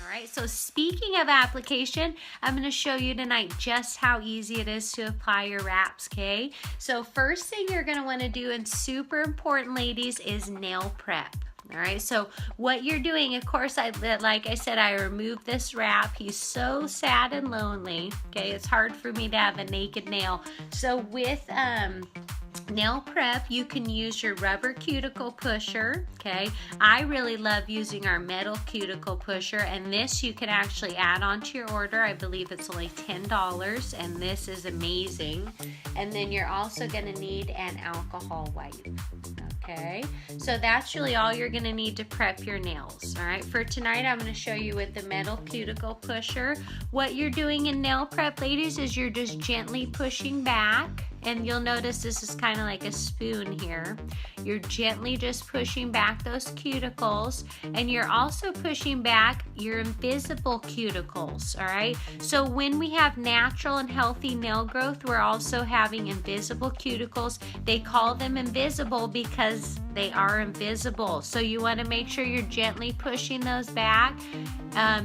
All right, so speaking of application, I'm going to show you tonight just how easy it is to apply your wraps, okay? So first thing you're going to want to do, and super important, ladies, is nail prep. All right, so what you're doing, of course, like I said, I removed this wrap. He's so sad and lonely, okay? It's hard for me to have a naked nail. So with nail prep, you can use your rubber cuticle pusher, okay? I really love using our metal cuticle pusher, and this you can actually add on to your order. I believe it's only $10, and this is amazing. And then you're also gonna need an alcohol wipe, okay? So that's really all you're gonna need to prep your nails, all right? For tonight, I'm gonna show you with the metal cuticle pusher. What you're doing in nail prep, ladies, is you're just gently pushing back. And you'll notice this is kind of like a spoon here. You're gently just pushing back those cuticles, and you're also pushing back your invisible cuticles, all right? So when we have natural and healthy nail growth, we're also having invisible cuticles. They call them invisible because they are invisible. So you want to make sure you're gently pushing those back.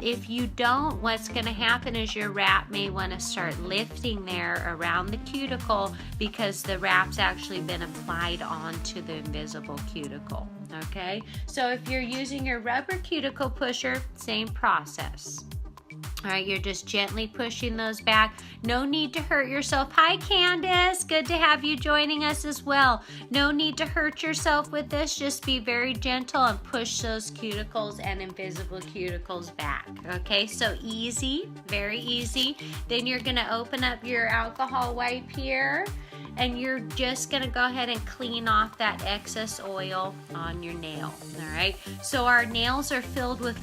If you don't, what's going to happen is your wrap may want to start lifting there around the cuticle because the wrap's actually been applied onto the invisible cuticle, okay? So if you're using your rubber cuticle pusher, same process. All right, you're just gently pushing those back. No need to hurt yourself. Hi, Candace. Good to have you joining us as well. No need to hurt yourself with this. Just be very gentle and push those cuticles and invisible cuticles back. Okay, so easy, very easy. Then you're gonna open up your alcohol wipe here, and you're just gonna go ahead and clean off that excess oil on your nail, all right? So our nails are filled with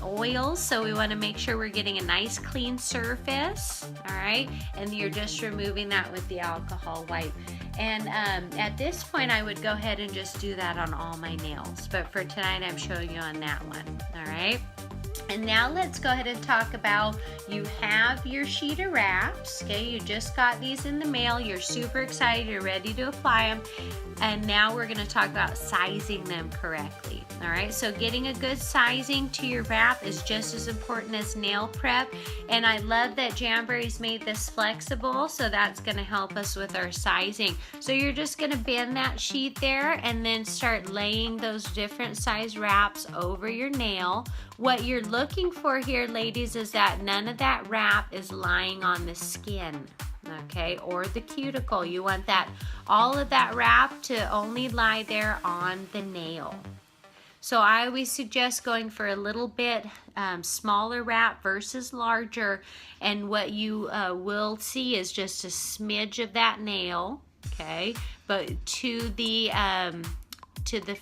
oils, so we wanna make sure we're getting a nice clean surface, all right? And you're just removing that with the alcohol wipe. And at this point, I would go ahead and just do that on all my nails, but for tonight, I'm showing you on that one, all right? And now let's go ahead and talk about, you have your sheet of wraps, okay? You just got these in the mail. You're super excited. You're ready to apply them. And now we're gonna talk about sizing them correctly, all right? So getting a good sizing to your wrap is just as important as nail prep. And I love that Jamberry's made this flexible, so that's gonna help us with our sizing. So you're just gonna bend that sheet there and then start laying those different size wraps over your nail. What you're looking for here, ladies, is that none of that wrap is lying on the skin, okay, or the cuticle. You want that, all of that wrap to only lie there on the nail. So I always suggest going for a little bit smaller wrap versus larger, and what you will see is just a smidge of that nail, okay, but to the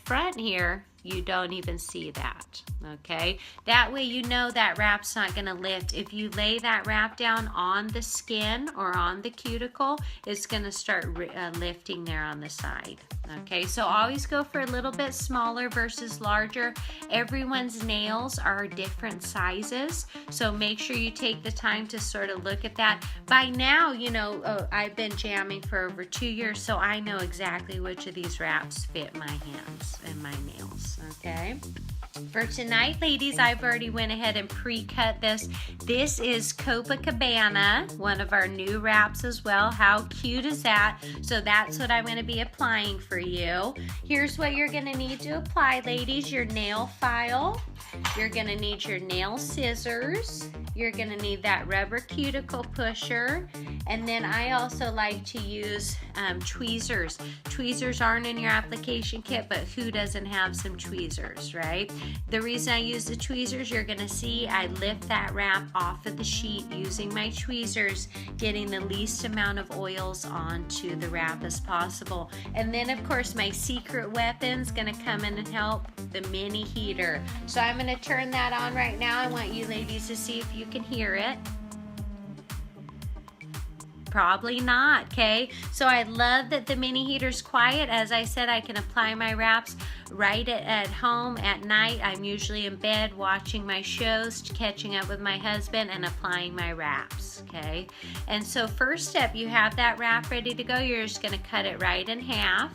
front here, you don't even see that, okay? That way you know that wrap's not gonna lift. If you lay that wrap down on the skin or on the cuticle, it's gonna start lifting there on the side, okay? So always go for a little bit smaller versus larger. Everyone's nails are different sizes, so make sure you take the time to sort of look at that. By now, you know, I've been jamming for over 2 years, so I know exactly which of these wraps fit my hands and my nails. Okay, for tonight, ladies, I've already went ahead and pre-cut this. This is Copacabana, one of our new wraps as well. How cute is that? So that's what I'm going to be applying for you. Here's what you're going to need to apply, ladies. Your nail file. You're going to need your nail scissors. You're going to need that rubber cuticle pusher. And then I also like to use tweezers. Tweezers aren't in your application kit, but who doesn't have some tweezers, right? The reason I use the tweezers, you're gonna see I lift that wrap off of the sheet using my tweezers, getting the least amount of oils onto the wrap as possible. And then of course my secret weapon's gonna come in and help, the mini heater. So I'm gonna turn that on right now. I want you ladies to see if you can hear it. Probably not, okay? So I love that the mini heater's quiet. As I said, I can apply my wraps right at home at night. I'm usually in bed watching my shows, catching up with my husband, and applying my wraps, okay? And so first step, you have that wrap ready to go. You're just gonna cut it right in half,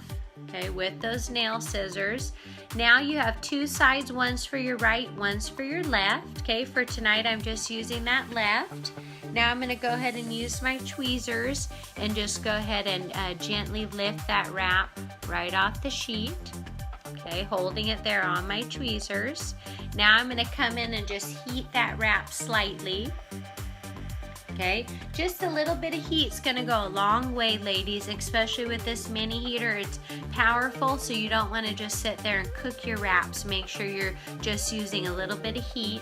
okay, with those nail scissors. Now you have two sides, one's for your right, one's for your left. Okay, for tonight I'm just using that left. Now I'm gonna go ahead and use my tweezers and just go ahead and gently lift that wrap right off the sheet. Okay, holding it there on my tweezers. Now I'm gonna come in and just heat that wrap slightly. Okay, just a little bit of heat's gonna go a long way, ladies, especially with this mini heater. It's powerful, so you don't wanna just sit there and cook your wraps. Make sure you're just using a little bit of heat.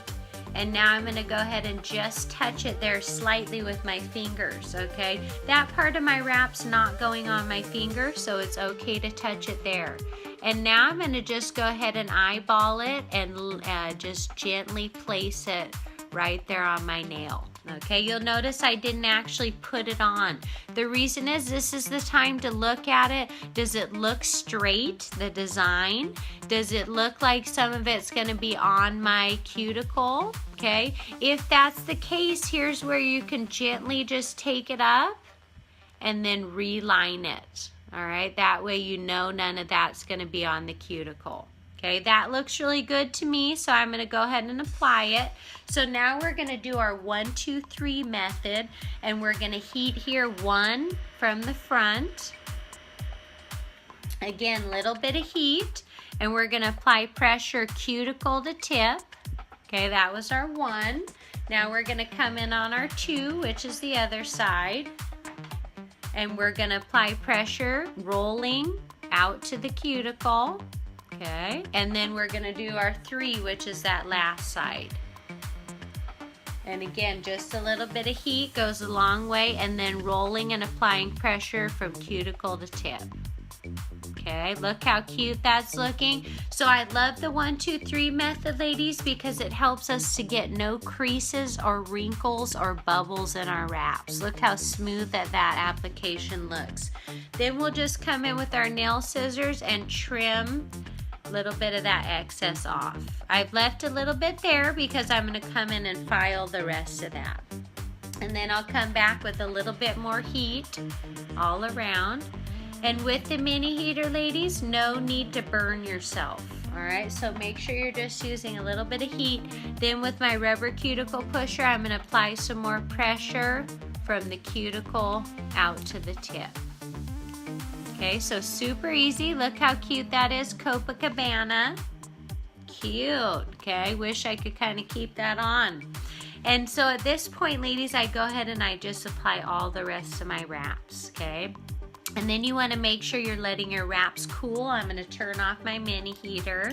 And now I'm gonna go ahead and just touch it there slightly with my fingers, okay? That part of my wrap's not going on my finger, so it's okay to touch it there. And now I'm gonna just go ahead and eyeball it and just gently place it right there on my nail. Okay, you'll notice I didn't actually put it on. The reason is this is the time to look at it. Does it look straight, the design? Does it look like some of it's gonna be on my cuticle? Okay, if that's the case, here's where you can gently just take it up and then reline it. All right, that way you know none of that's gonna be on the cuticle. Okay, that looks really good to me, so I'm gonna go ahead and apply it. So now we're gonna do our 1, 2, 3 method, and we're gonna heat here 1 from the front. Again, little bit of heat, and we're gonna apply pressure cuticle to tip. Okay, that was our 1. Now we're gonna come in on our 2, which is the other side, and we're gonna apply pressure rolling out to the cuticle. Okay, and then we're gonna do our 3, which is that last side. And again, just a little bit of heat goes a long way, and then rolling and applying pressure from cuticle to tip. Okay, look how cute that's looking. So I love the 1, 2, 3 method, ladies, because it helps us to get no creases or wrinkles or bubbles in our wraps. Look how smooth that application looks. Then we'll just come in with our nail scissors and trim a little bit of that excess off. I've left a little bit there because I'm going to come in and file the rest of that. And then I'll come back with a little bit more heat all around. And with the mini heater, ladies, no need to burn yourself. All right, so make sure you're just using a little bit of heat. Then with my rubber cuticle pusher, I'm going to apply some more pressure from the cuticle out to the tip. Okay, so super easy. Look how cute that is, Copacabana. Cute, okay? Wish I could kind of keep that on. And so at this point, ladies, I go ahead and I just apply all the rest of my wraps, okay? And then you want to make sure you're letting your wraps cool. I'm going to turn off my mini heater.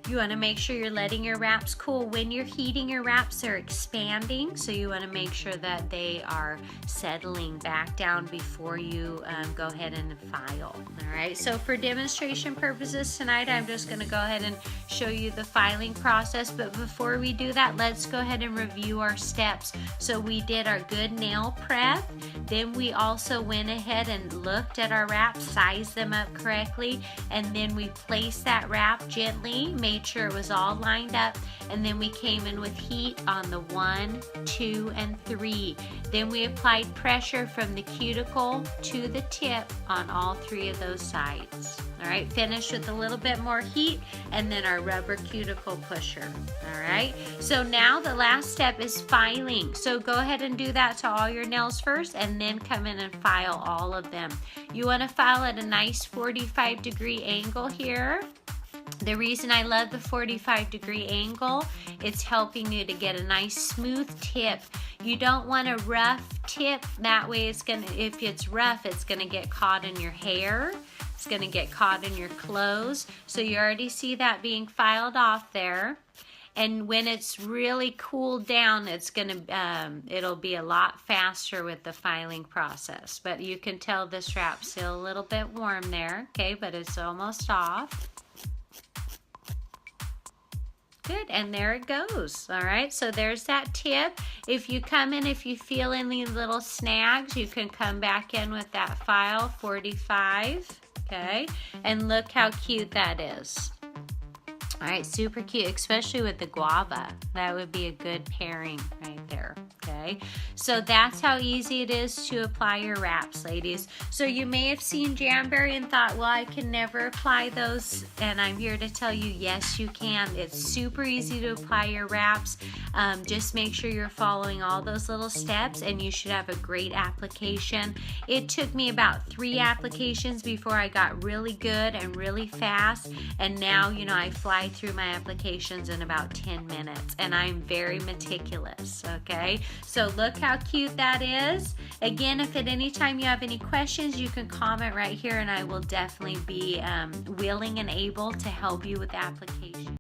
You want to make sure you're letting your wraps cool. When you're heating your wraps, they're expanding, so you want to make sure that they are settling back down before you go ahead and file. All right, so for demonstration purposes tonight, I'm just going to go ahead and show you the filing process, but before we do that, let's go ahead and review our steps. So we did our good nail prep, then we also went ahead and looked at our wraps, sized them up correctly, and then we placed that wrap gently, made sure it was all lined up, and then we came in with heat on the 1, 2, and 3. Then we applied pressure from the cuticle to the tip on all 3 of those sides. All right, finished with a little bit more heat, and then our rubber cuticle pusher. All right, so now the last step is filing. So go ahead and do that to all your nails first, and then come in and file all of them. You want to file at a nice 45-degree angle here. The reason I love the 45-degree angle, it's helping you to get a nice smooth tip. You don't want a rough tip. That way it's gonna, if it's rough, it's gonna get caught in your hair. It's gonna get caught in your clothes. So you already see that being filed off there. And when it's really cooled down, it's gonna, it'll be a lot faster with the filing process. But you can tell this wrap's still a little bit warm there, okay, but it's almost off. Good, and there it goes. All right, so there's that tip. If you come in, if you feel any little snags, you can come back in with that file, 45, okay? And look how cute that is. All right, super cute, especially with the guava. That would be a good pairing right there, okay? okay? So that's how easy it is to apply your wraps, ladies. So you may have seen Jamberry and thought, well, I can never apply those, and I'm here to tell you, yes, you can. It's super easy to apply your wraps. Just make sure you're following all those little steps, and you should have a great application. It took me about 3 applications before I got really good and really fast, and now, you know, I fly through my applications in about 10 minutes, and I'm very meticulous, okay? So look how cute that is. Again, if at any time you have any questions, you can comment right here, and I will definitely be willing and able to help you with the application.